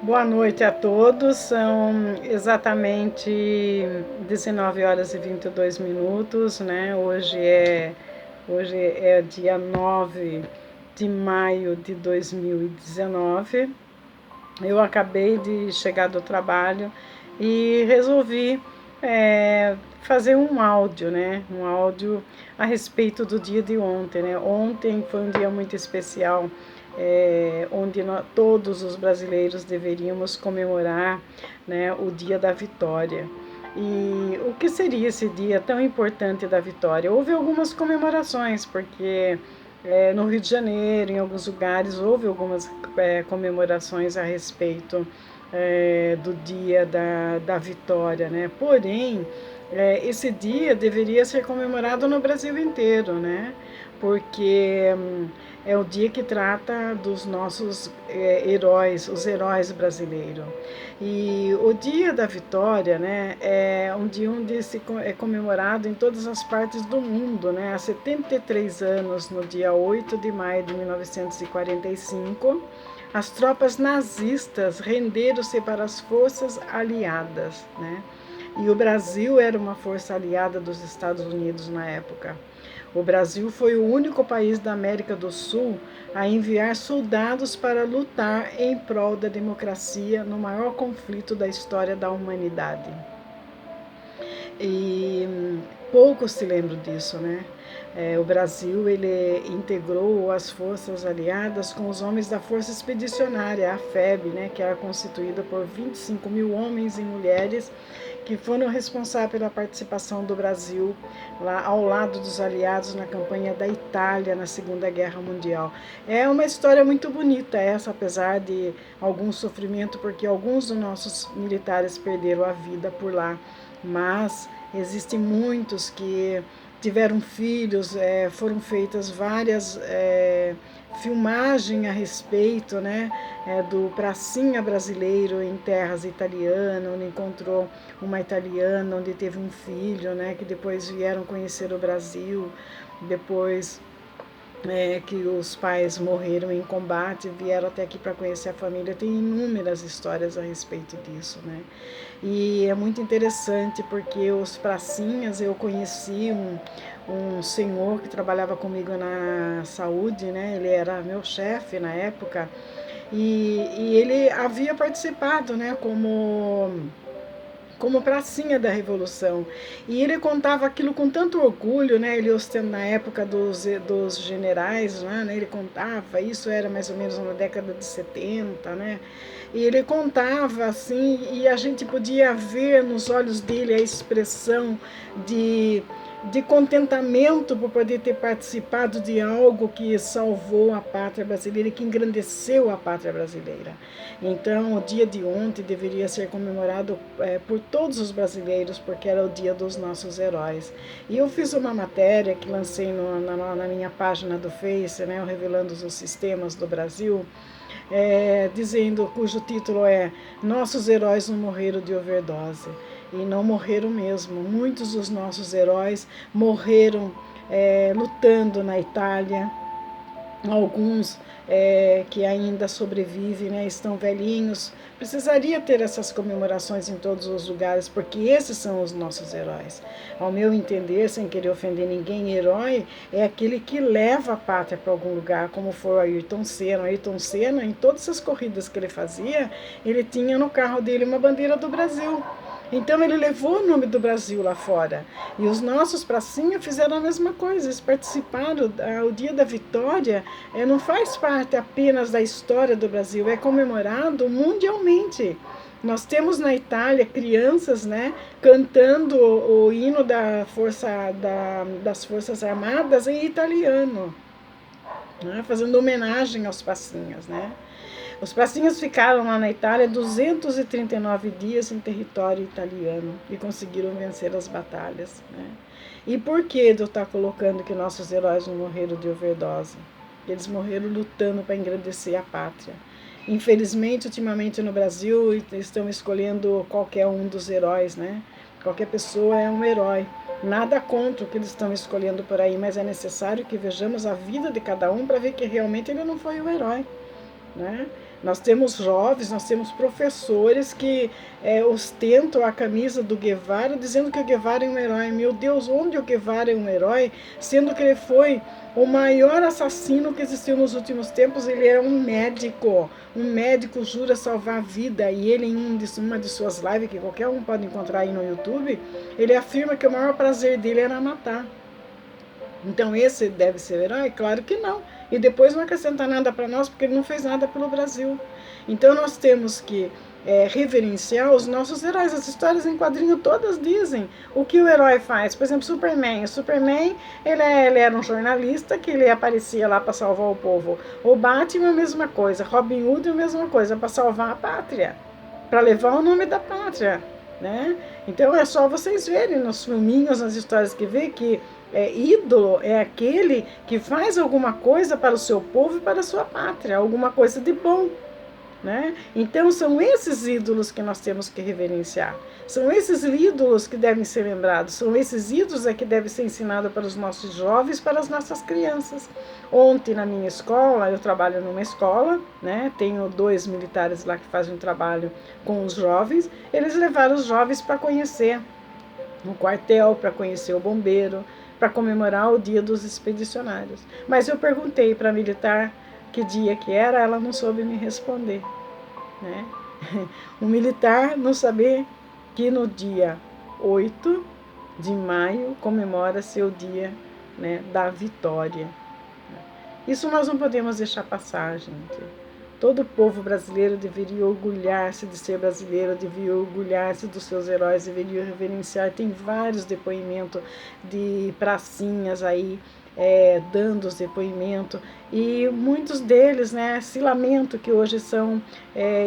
Boa noite a todos, são exatamente 19 horas e 22 minutos, né? Hoje é dia 9 de maio de 2019. Eu acabei de chegar do trabalho e resolvi fazer um áudio, né? Um áudio a respeito do dia de ontem, né? Ontem foi um dia muito especial, onde todos os brasileiros deveríamos comemorar, né, o dia da vitória. E o que seria esse dia tão importante da vitória? Houve algumas comemorações, porque no Rio de Janeiro, em alguns lugares, houve algumas comemorações a respeito do dia da vitória, né? Porém, esse dia deveria ser comemorado no Brasil inteiro, né? Porque é o dia que trata dos nossos heróis, os heróis brasileiros. E o dia da vitória, né, é um dia onde é comemorado em todas as partes do mundo, né? Há 73 anos, no dia 8 de maio de 1945, as tropas nazistas renderam-se para as forças aliadas, né? E o Brasil era uma força aliada dos Estados Unidos na época. O Brasil foi o único país da América do Sul a enviar soldados para lutar em prol da democracia no maior conflito da história da humanidade. E poucos se lembram disso, né? O Brasil ele integrou as forças aliadas com os homens da Força Expedicionária, a FEB, né, que era constituída por 25 mil homens e mulheres que foram responsáveis pela participação do Brasil lá ao lado dos aliados na campanha da Itália na Segunda Guerra Mundial. É uma história muito bonita essa, apesar de algum sofrimento, porque alguns dos nossos militares perderam a vida por lá, mas existem muitos que tiveram filhos, foram feitas várias filmagens a respeito, né, do pracinha brasileiro em terras italianas, onde encontrou uma italiana, onde teve um filho, né, que depois vieram conhecer o Brasil, depois que os pais morreram em combate, vieram até aqui para conhecer a família. Tem inúmeras histórias a respeito disso, né? E é muito interessante porque os pracinhas, eu conheci um senhor que trabalhava comigo na saúde, né? Ele era meu chefe na época e ele havia participado, né? Como pracinha da Revolução. E ele contava aquilo com tanto orgulho, né? Ele ostentava na época dos generais, né? Ele contava, isso era mais ou menos na década de 70, né? E ele contava assim, e a gente podia ver nos olhos dele a expressão de de contentamento por poder ter participado de algo que salvou a pátria brasileira e que engrandeceu a pátria brasileira. Então, o dia de ontem deveria ser comemorado por todos os brasileiros, porque era o dia dos nossos heróis. E eu fiz uma matéria que lancei na minha página do Face, né, revelando os sistemas do Brasil, dizendo, cujo título é Nossos Heróis Não Morreram de Overdose. E não morreram mesmo. Muitos dos nossos heróis morreram lutando na Itália. Alguns que ainda sobrevivem, né, estão velhinhos. Precisaria ter essas comemorações em todos os lugares, porque esses são os nossos heróis. Ao meu entender, sem querer ofender ninguém, herói é aquele que leva a pátria para algum lugar, como foi o Ayrton Senna. O Ayrton Senna, em todas as corridas que ele fazia, ele tinha no carro dele uma bandeira do Brasil. Então ele levou o nome do Brasil lá fora. E os nossos pracinhas fizeram a mesma coisa, eles participaram. O dia da vitória não faz parte apenas da história do Brasil, é comemorado mundialmente. Nós temos na Itália crianças, né, cantando o hino das Forças Armadas em italiano, né, fazendo homenagem aos pracinhas, né? Os pracinhas ficaram lá na Itália 239 dias em território italiano e conseguiram vencer as batalhas, né? E por que eu estou colocando que nossos heróis não morreram de overdose? Eles morreram lutando para engrandecer a pátria. Infelizmente, ultimamente no Brasil, estão escolhendo qualquer um dos heróis, né? Qualquer pessoa é um herói. Nada contra o que eles estão escolhendo por aí, mas é necessário que vejamos a vida de cada um para ver que realmente ele não foi o herói. né? Nós temos jovens, nós temos professores que ostentam a camisa do Guevara, dizendo que o Guevara é um herói. Meu Deus, onde o Guevara é um herói, sendo que ele foi o maior assassino que existiu nos últimos tempos? Ele era um médico jura salvar a vida, e ele em uma de suas lives, que qualquer um pode encontrar aí no YouTube, ele afirma que o maior prazer dele era matar. Então esse deve ser herói? Claro que não. E depois não acrescenta nada para nós, porque ele não fez nada pelo Brasil. Então nós temos que reverenciar os nossos heróis. As histórias em quadrinho todas dizem o que o herói faz. Por exemplo, Superman. O Superman, ele era um jornalista que ele aparecia lá para salvar o povo. O Batman, a mesma coisa. Robin Hood, a mesma coisa, para salvar a pátria, para levar o nome da pátria, né? Então é só vocês verem nos filminhos, nas histórias que vê que ídolo é aquele que faz alguma coisa para o seu povo e para a sua pátria, alguma coisa de bom, né? Então são esses ídolos que nós temos que reverenciar, são esses ídolos que devem ser lembrados, são esses ídolos que devem ser ensinados para os nossos jovens, para as nossas crianças. Ontem na minha escola, eu trabalho numa escola, né? Tenho 2 militares lá que fazem um trabalho com os jovens, eles levaram os jovens para conhecer o quartel, para conhecer o bombeiro, para comemorar o dia dos expedicionários. Mas eu perguntei para a militar que dia que era, ela não soube me responder, né? Um militar não saber que no dia 8 de maio comemora-se o dia, né, da vitória. Isso nós não podemos deixar passar, gente. Todo o povo brasileiro deveria orgulhar-se de ser brasileiro, deveria orgulhar-se dos seus heróis, deveria reverenciar. Tem vários depoimentos de pracinhas aí, dando os depoimentos, e muitos deles, né, se lamentam que hoje são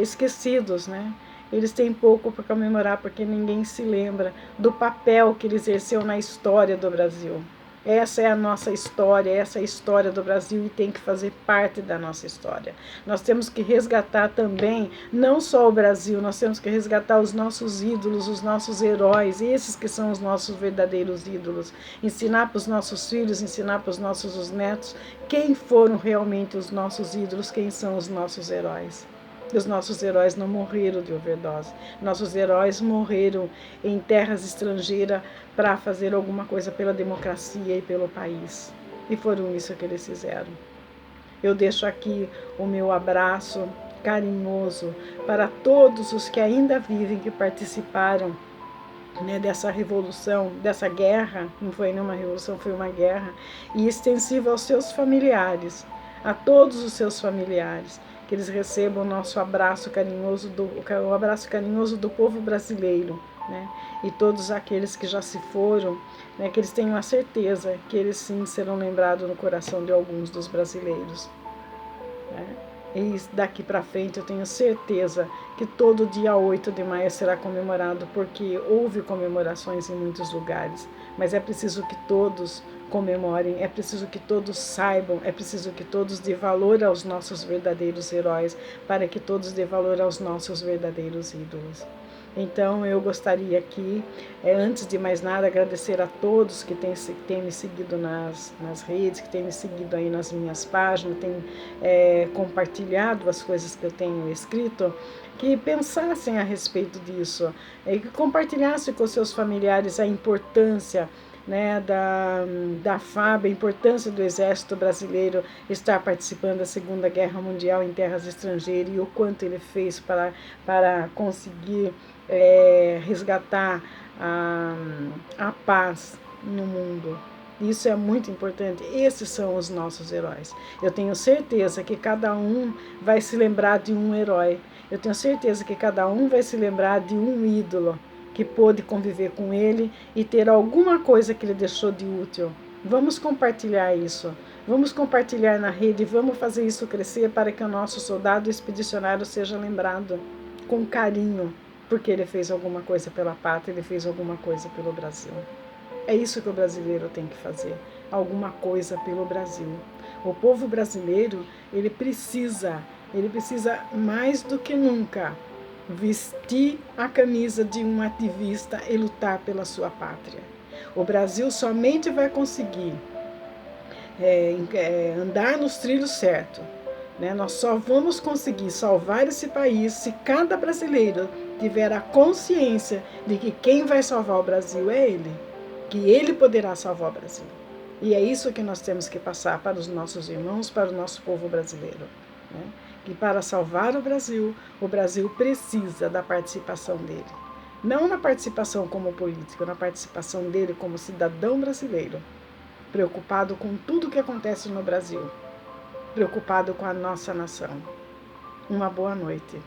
esquecidos, né? Eles têm pouco para comemorar porque ninguém se lembra do papel que ele exerceu na história do Brasil. Essa é a nossa história, essa é a história do Brasil e tem que fazer parte da nossa história. Nós temos que resgatar também, não só o Brasil, nós temos que resgatar os nossos ídolos, os nossos heróis, esses que são os nossos verdadeiros ídolos. Ensinar para os nossos filhos, ensinar para os nossos netos quem foram realmente os nossos ídolos, quem são os nossos heróis. Os nossos heróis não morreram de overdose. Nossos heróis morreram em terras estrangeiras para fazer alguma coisa pela democracia e pelo país. E foram isso que eles fizeram. Eu deixo aqui o meu abraço carinhoso para todos os que ainda vivem, que participaram, né, dessa revolução, dessa guerra. Não foi nenhuma revolução, foi uma guerra. E extensiva aos seus familiares, a todos os seus familiares. Que eles recebam o nosso abraço carinhoso, o abraço carinhoso do povo brasileiro, né? E todos aqueles que já se foram, né, que eles tenham a certeza que eles sim serão lembrados no coração de alguns dos brasileiros, né? E daqui para frente eu tenho certeza que todo dia 8 de maio será comemorado, porque houve comemorações em muitos lugares, mas é preciso que todos comemorem, é preciso que todos saibam, é preciso que todos dê valor aos nossos verdadeiros heróis, para que todos dê valor aos nossos verdadeiros ídolos. Então eu gostaria aqui, antes de mais nada, agradecer a todos que têm me seguido nas redes, que têm me seguido aí nas minhas páginas, têm compartilhado as coisas que eu tenho escrito, que pensassem a respeito disso, que compartilhassem com seus familiares a importância, né, da FAB, a importância do Exército Brasileiro estar participando da Segunda Guerra Mundial em terras estrangeiras e o quanto ele fez para conseguir resgatar a paz no mundo. Isso é muito importante. Esses são os nossos heróis. Eu tenho certeza que cada um vai se lembrar de um herói. Eu tenho certeza que cada um vai se lembrar de um ídolo que pôde conviver com ele e ter alguma coisa que ele deixou de útil. Vamos compartilhar isso. Vamos compartilhar na rede, vamos fazer isso crescer para que o nosso soldado expedicionário seja lembrado com carinho, porque ele fez alguma coisa pela pátria, ele fez alguma coisa pelo Brasil. É isso que o brasileiro tem que fazer, alguma coisa pelo Brasil. O povo brasileiro, ele precisa mais do que nunca vestir a camisa de um ativista e lutar pela sua pátria. O Brasil somente vai conseguir andar nos trilhos certos, né? Nós só vamos conseguir salvar esse país se cada brasileiro tiver a consciência de que quem vai salvar o Brasil é ele, que ele poderá salvar o Brasil. E é isso que nós temos que passar para os nossos irmãos, para o nosso povo brasileiro, né? Que para salvar o Brasil precisa da participação dele. Não na participação como político, na participação dele como cidadão brasileiro, preocupado com tudo que acontece no Brasil, preocupado com a nossa nação. Uma boa noite.